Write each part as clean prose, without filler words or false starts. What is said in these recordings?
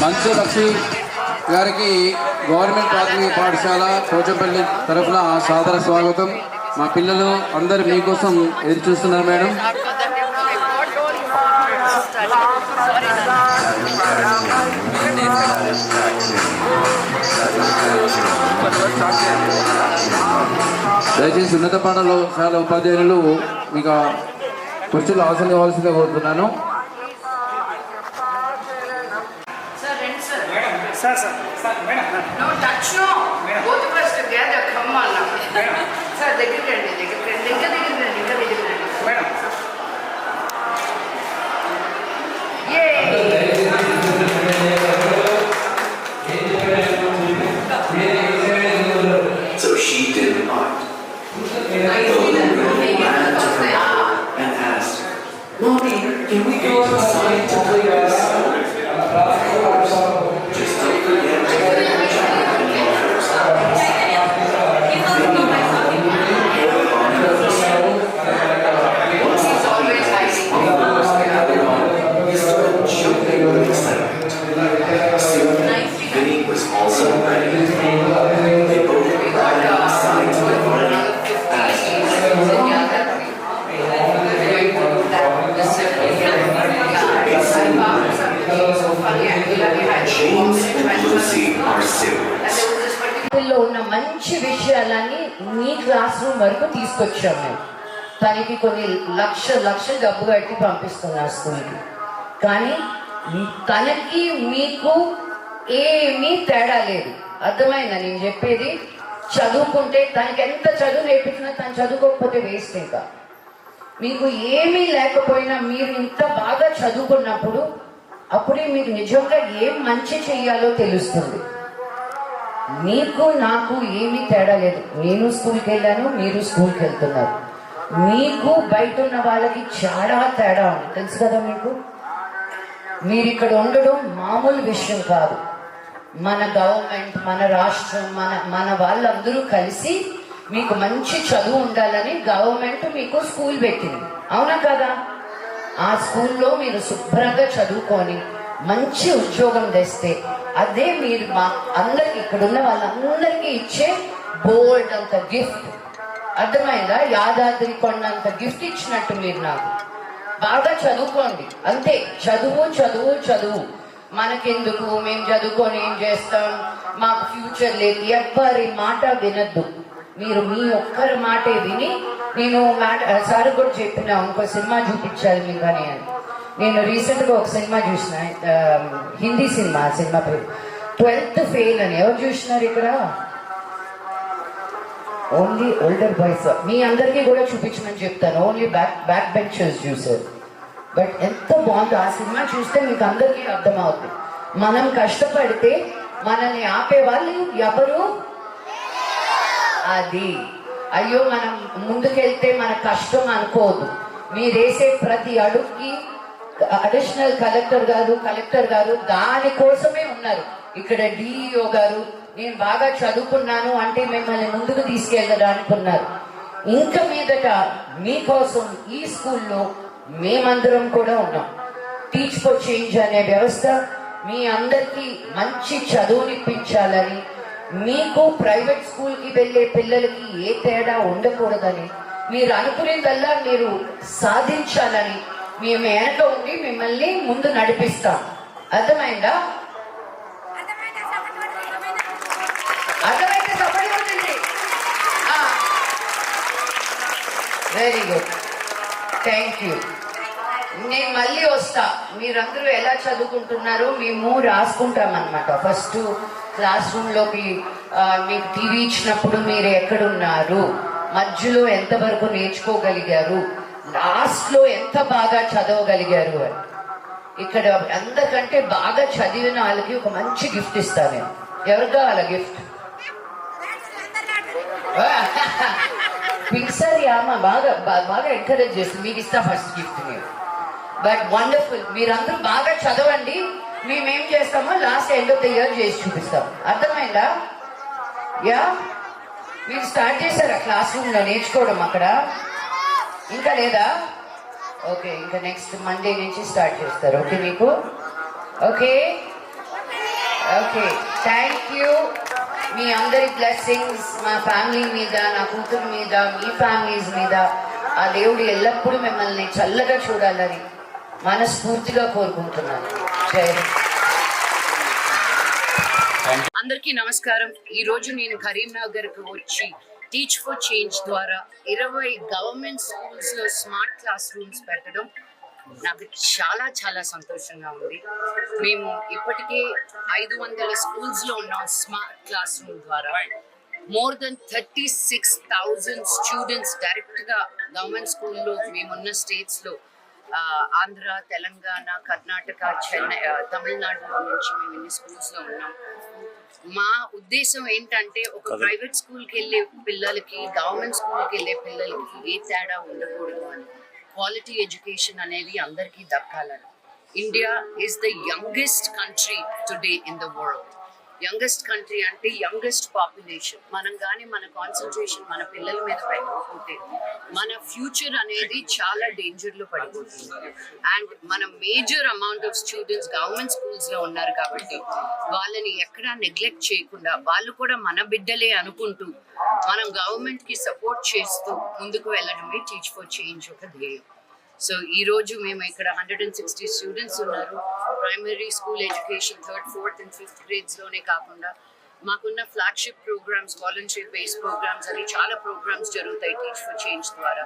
మంచు లక్ష్మి గారికి గవర్నమెంట్ ప్రాథమిక పాఠశాల పోచంపల్లి తరఫున సాదర స్వాగతం. మా పిల్లలు అందరు మీకోసం ఎదురు చూస్తున్నారు మేడం. దయచేసి ఉన్నత పాఠశాల ఉపాధ్యాయులు మీకు కుర్చీలు ఆసనం ఇవ్వాల్సిందిగా కోరుతున్నాను. Sir, madam. No touch, no. Both of us together. Come on now. Sir, దగ్గరికి రండి. Madam. Yay. So she did not. Ran to her mother and asked, "Mommy, can we go outside to play this?" Just don't forget to get your child in the first. Once the puppy tastes he started jumping with excitement. Soon, Vinny was also ready. They both ran outside to the garden. James and Lucy are siblings. లో ఉన్న మంచి విషయాలన్నీ మీ class room వరకు తీసుకొచ్చాం మేము. తనకి కొన్ని లక్షలు డబ్బు కట్టి పంపిస్తున్నాం స్కూల్కి. కానీ తనకి మీకు ఏమీ తేడా లేదు. అర్థమైందా నేను చెప్పేది? చదువుకుంటే తనకి ఎంత చదువు నేర్పించినా తను చదువుకోకపోతే వేస్ట్. ఇంకా మీకు ఏమీ లేకపోయినా మీరు ఇంత బాగా చదువుకున్నప్పుడు అప్పుడే మీకు నిజంగా ఏం మంచి చెయ్యాలో తెలుస్తుంది. మీకు నాకు ఏమీ తేడా లేదు. నేను స్కూల్కి వెళ్ళాను, మీరు స్కూల్కి వెళ్తున్నారు. మీకు బయట ఉన్న వాళ్ళకి చాలా తేడా ఉంది, తెలుసు కదా మీకు. మీరు ఇక్కడ ఉండడం మామూలు విషయం కాదు. మన గవర్నమెంట్, మన రాష్ట్రం, మన వాళ్ళందరూ కలిసి మీకు మంచి చదువు ఉండాలని గవర్నమెంట్ మీకు స్కూల్ పెట్టింది, అవునా కదా? ఆ స్కూల్లో మీరు శుభ్రంగా చదువుకొని మంచి ఉద్యోగం తెస్తే అదే మీరు మా అందరికి, ఇక్కడ ఉన్న వాళ్ళందరికీ ఇచ్చే బోల్డ్ అంత గిఫ్ట్. అర్థమైందా? యాదాద్రి కొండంత గిఫ్ట్ ఇచ్చినట్టు మీరు నాకు. బాగా చదువుకోండి అంతే. చదువు చదువు చదువు. మనకెందుకు, మేము చదువుకొని ఏం చేస్తాం, మాకు ఫ్యూచర్ లేదు, ఎవ్వరి మాట వినద్దు. మీరు మీ ఒక్కరి మాటే విని, నేను సార్ కూడా చెప్పిన ఇంకో సినిమా చూపించాలి మీకు అని. నేను రీసెంట్గా ఒక సినిమా చూసిన, హిందీ సినిమా. సినిమా పేరు 12th ఫెయిల్ అని. ఎవరు చూసినారు ఇక్కడ? Only older boys. మీ అందరికీ కూడా చూపించమని చెప్తాను. ఓన్లీ బ్యాక్ బెంచర్స్ చూసారు. బట్ ఎంత బాగుందో ఆ సినిమా చూస్తే మీకు అందరికీ అర్థమవుతుంది. మనం కష్టపడితే మనల్ని ఆపేవాళ్ళు ఎవరు? అది అయ్యో మనం ముందుకెళ్తే మన కష్టం అనుకోదు. మీరేసే ప్రతి అడుగుకి అడిషనల్ కలెక్టర్ గారు దానికోసమే ఉన్నారు. ఇక్కడ డిఈఓ గారు నేను బాగా చదువుకున్నాను అంటే మిమ్మల్ని ముందుకు తీసుకెళ్ళడానికి ఉన్నారు. ఇంకా మీదట మీకోసం ఈ స్కూల్లో మేమందరం కూడా ఉన్నాం. టీచ్ ఫర్ చేంజ్ అనే వ్యవస్థ మీ అందరికీ మంచి చదువునిప్పించాలని, మీకు ప్రైవేట్ స్కూల్కి వెళ్ళే పిల్లలకి ఏ తేడా ఉండకూడదని, మీరు అనుకునేదల్లా మీరు సాధించాలని మేము వెనక ఉండి మిమ్మల్ని ముందు నడిపిస్తాం. అర్థమైందా? అర్థమైతే సపోర్ట్ అవుతుంది. Very good, thank you. నేను మళ్ళీ వస్తా. మీరందరూ ఎలా చదువుకుంటున్నారో మేము రాసుకుంటామన్నమాట. ఫస్ట్ క్లాస్ రూమ్లోకి మీకు టీవీ ఇచ్చినప్పుడు మీరు ఎక్కడున్నారు, మధ్యలో ఎంతవరకు నేర్చుకోగలిగారు, లాస్ట్లో ఎంత బాగా చదవగలిగారు అని. ఇక్కడ అందరికంటే బాగా చదివిన వాళ్ళకి ఒక మంచి గిఫ్ట్ ఇస్తాను నేను. ఎవరు కావాలా గిఫ్ట్? పిక్సర్ యామ బాగా ఎంకరేజ్ చేస్తుంది. మీకు ఇస్తా ఫస్ట్ గిఫ్ట్ నేను. But wonderful. మీరందరూ బాగా చదవండి. మేమేం చేస్తామో last end of the year చేసి చూపిస్తాం. అర్థమైందా? యా, మీరు స్టార్ట్ చేశారా క్లాస్ రూమ్లో నేర్చుకోవడం? అక్కడ ఇంకా లేదా? ఓకే, ఇంకా నెక్స్ట్ మండే నుంచి స్టార్ట్ చేస్తారు. ఓకే మీకు? Okay, okay, thank you. మీ అందరి బ్లెస్సింగ్స్ మా ఫ్యామిలీ మీద, నా కూతురు మీద, మీ ఫ్యామిలీస్ మీద ఆ దేవుడు ఎల్లప్పుడూ మిమ్మల్ని చల్లగా చూడాలని మనస్ఫూర్తిగా కోరుకుంటున్నాను. జై హింద్. అందరికీ నమస్కారం. ఈరోజు నేను కరీంనగర్కి వచ్చి టీచ్ ఫర్ చేంజ్ ద్వారా 20 గవర్నమెంట్ స్కూల్స్లో స్మార్ట్ క్లాస్ రూమ్స్ పెట్టడం నాకు చాలా చాలా సంతోషంగా ఉంది. మేము ఇప్పటికే 500 స్కూల్స్లో ఉన్నాం స్మార్ట్ క్లాస్ రూమ్ ద్వారా. మోర్ దెన్ 36,000 స్టూడెంట్స్ డైరెక్ట్గా గవర్నమెంట్ స్కూల్లో మేమున్న స్టేట్స్లో ఆంధ్ర, తెలంగాణ, కర్ణాటక, చెన్నై, తమిళనాడులో నుంచి మేము ఇన్ని స్కూల్స్లో ఉన్నాం. మా ఉద్దేశం ఏంటంటే ఒక ప్రైవేట్ స్కూల్కి వెళ్ళే పిల్లలకి, గవర్నమెంట్ స్కూల్కి వెళ్ళే పిల్లలకి ఏ తేడా ఉండకూడదు అని. క్వాలిటీ ఎడ్యుకేషన్ అనేది అందరికీ దక్కాలని. India is the youngest country today in the world. Youngest country అంటే యంగెస్ట్ పాపులేషన్. మనం కానీ మన కాన్సన్ట్రేషన్ మన పిల్లల మీద పెట్టకపోతే మన ఫ్యూచర్ అనేది చాలా డేంజర్లో పడిపోతుంది. అండ్ మన major amount of students government స్కూల్స్లో ఉన్నారు కాబట్టి వాళ్ళని ఎక్కడా నెగ్లెక్ట్ చేయకుండా వాళ్ళు కూడా మన బిడ్డలే అనుకుంటూ మనం గవర్నమెంట్కి సపోర్ట్ చేస్తూ ముందుకు వెళ్ళడమే టీచ్ ఫర్ చేంజ్ ఒక ధ్యేయం. సో ఈరోజు మేము ఇక్కడ 160 స్టూడెంట్స్ ఉన్నారు. Primary school education 3rd, 4th and 5th గ్రేడ్స్లోనే కాకుండా మాకున్న flagship programmes, voluntary base programmes అని చాలా ప్రోగ్రామ్స్ జరుగుతాయి టీచ్ ఫర్ చేంజ్ ద్వారా.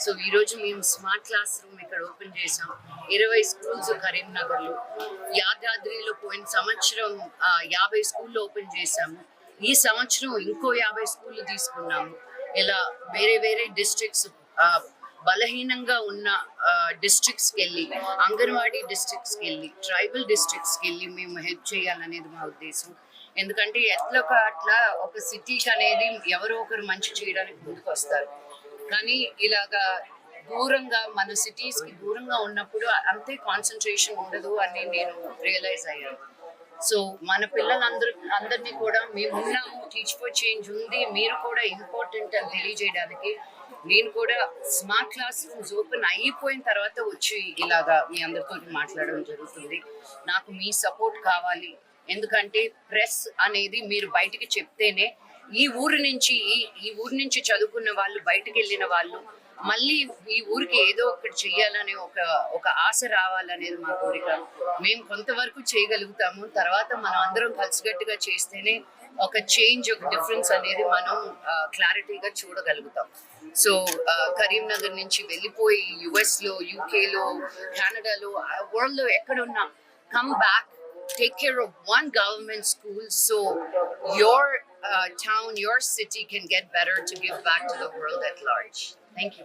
సో ఈరోజు మేము స్మార్ట్ క్లాస్ రూమ్ ఇక్కడ ఓపెన్ చేసాం. 20 స్కూల్స్ కరీంనగర్లో. యాదాద్రిలో పోయిన సంవత్సరం 50 స్కూళ్ళు ఓపెన్ చేశాము. ఈ సంవత్సరం ఇంకో 50 స్కూళ్ళు తీసుకున్నాము. ఇలా వేరే వేరే డిస్ట్రిక్ట్స్, బలహీనంగా ఉన్న డిస్ట్రిక్ట్స్కి వెళ్ళి, అంగన్వాడీ డిస్ట్రిక్ట్స్కి వెళ్ళి, ట్రైబల్ డిస్ట్రిక్ట్స్కి వెళ్ళి మేము హెల్ప్ చేయాలనేది మా ఉద్దేశం. ఎందుకంటే అట్లా ఒక సిటీకి అనేది ఎవరో ఒకరు మంచి చేయడానికి ముందుకు వస్తారు. కానీ ఇలాగా దూరంగా మన సిటీస్కి దూరంగా ఉన్నప్పుడు అంతే కాన్సన్ట్రేషన్ ఉండదు అని నేను రియలైజ్ అయ్యాను. సో మన పిల్లలందరినీ కూడా మేము ఉన్నాము, టీచ్ ఫర్ చేంజ్ ఉంది, మీరు కూడా ఇంపార్టెంట్ అని తెలియజేయడానికి నేను కూడా స్మార్ట్ క్లాస్ రూమ్స్ ఓపెన్ అయిపోయిన తర్వాత వచ్చి ఇలాగా మీ అందరితో మాట్లాడడం జరుగుతుంది. నాకు మీ సపోర్ట్ కావాలి. ఎందుకంటే ప్రెస్ అనేది మీరు బయటికి చెప్తేనే ఈ ఊరు నుంచి చదువుకున్న వాళ్ళు, బయటకు వెళ్ళిన వాళ్ళు మళ్ళీ ఈ ఊరికి ఏదో ఒకటి చెయ్యాలనే ఒక ఆశ రావాలనేది మా కోరిక. మేము కొంతవరకు చేయగలుగుతాము. తర్వాత మనం అందరం కలిసికట్టుగా చేస్తేనే ఒక చేంజ్, ఒక డిఫరెన్స్ అనేది మనం క్లారిటీగా చూడగలుగుతాం. సో కరీంనగర్ నుంచి వెళ్ళిపోయి యుఎస్లో, యూకేలో, కెనడాలో, వరల్డ్లో ఎక్కడున్నా come back, take care of one government school so your town, your city can get better to give back to the world at large. Thank you.